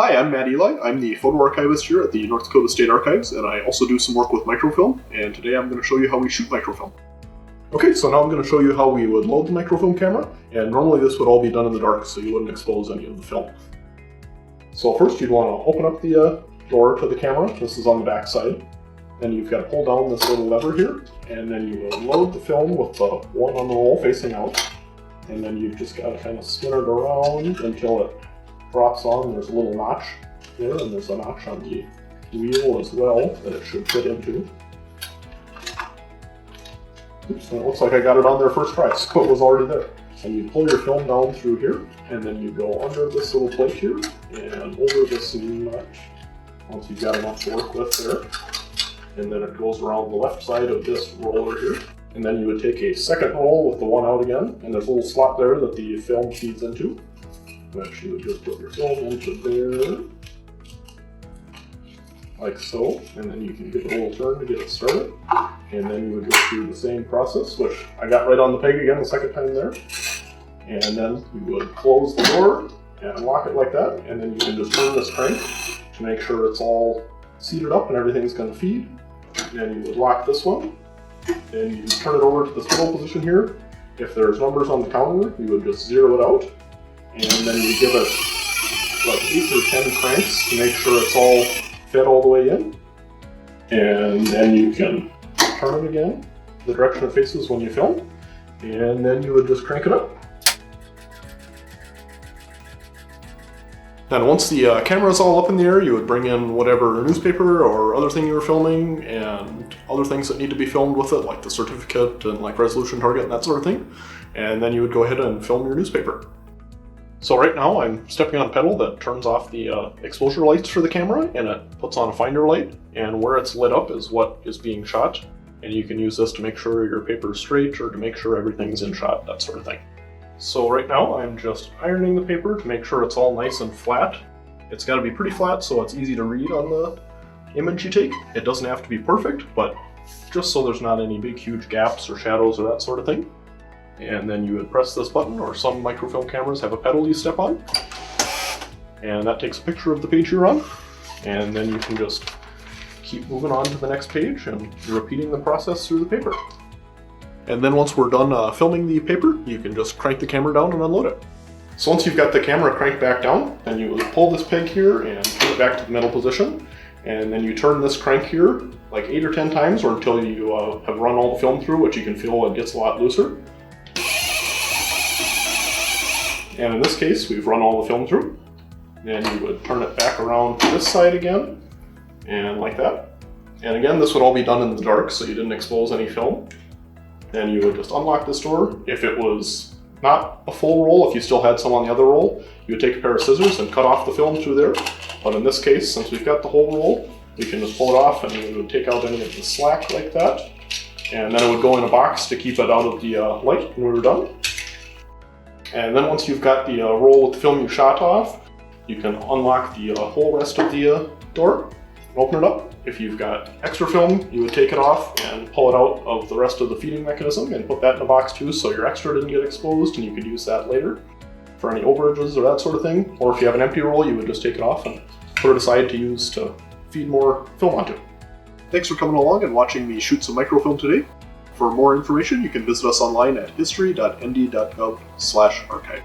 Hi, I'm Matt Ely. I'm the Photo Archivist here at the North Dakota State Archives, and I also do some work with microfilm, and today I'm going to show you how we shoot microfilm. Okay, so now I'm going to show you how we would load the microfilm camera, and normally this would all be done in the dark so you wouldn't expose any of the film. So first you'd want to open up the door to the camera. This is on the back side. Then you've got to pull down this little lever here, and then you will load the film with the one on the roll facing out, and then you've just got to kind of spin it around until it drops on. There's a little notch there, and there's a notch on the wheel as well that it should fit into. Oops, and it looks like I got it on there first try, so it was already there. And you pull your film down through here, and then you go under this little plate here, and over this notch, once you've got enough to work with there. And then it goes around the left side of this roller here. And then you would take a second roll with the one out again, and there's a little slot there that the film feeds into, which you would just put your film into there, like so, and then you can give it a little turn to get it started. And then you would go through the same process, which I got right on the peg again the second time there. And then you would close the door and lock it like that, and then you can just turn this crank to make sure it's all seated up and everything's going to feed. And you would lock this one, and you turn it over to the middle position here. If there's numbers on the counter, you would just zero it out, and then you give it like 8 or 10 cranks to make sure it's all fed all the way in. And then you can turn it again, the direction it faces when you film, and then you would just crank it up. Then once the camera is all up in the air, you would bring in whatever newspaper or other thing you were filming and other things that need to be filmed with it, like the certificate and like resolution target and that sort of thing. And then you would go ahead and film your newspaper. So right now I'm stepping on a pedal that turns off the exposure lights for the camera, and it puts on a finder light, and where it's lit up is what is being shot. And you can use this to make sure your paper is straight or to make sure everything's in shot, that sort of thing. So right now I'm just ironing the paper to make sure it's all nice and flat. It's got to be pretty flat so it's easy to read on the image you take. It doesn't have to be perfect, but just so there's not any big huge gaps or shadows or that sort of thing. And then you would press this button, or some microfilm cameras have a pedal you step on. And that takes a picture of the page you're on. And then you can just keep moving on to the next page and repeating the process through the paper. And then once we're done filming the paper, you can just crank the camera down and unload it. So once you've got the camera cranked back down, then you pull this peg here and turn it back to the middle position. And then you turn this crank here like 8 or 10 times, or until you have run all the film through, which you can feel it gets a lot looser. And in this case, we've run all the film through. Then you would turn it back around to this side again, and like that. And again, this would all be done in the dark, so you didn't expose any film. Then you would just unlock this door. If it was not a full roll, if you still had some on the other roll, you would take a pair of scissors and cut off the film through there. But in this case, since we've got the whole roll, we can just pull it off, and we would take out any of the slack like that. And then it would go in a box to keep it out of the light when we were done. And then once you've got the roll with the film you shot off, you can unlock the whole rest of the door and open it up. If you've got extra film, you would take it off and pull it out of the rest of the feeding mechanism and put that in a box too, so your extra didn't get exposed, and you could use that later for any overages or that sort of thing. Or if you have an empty roll, you would just take it off and put it aside to use to feed more film onto. Thanks for coming along and watching me shoot some microfilm today. For more information, you can visit us online at history.nd.gov/archive.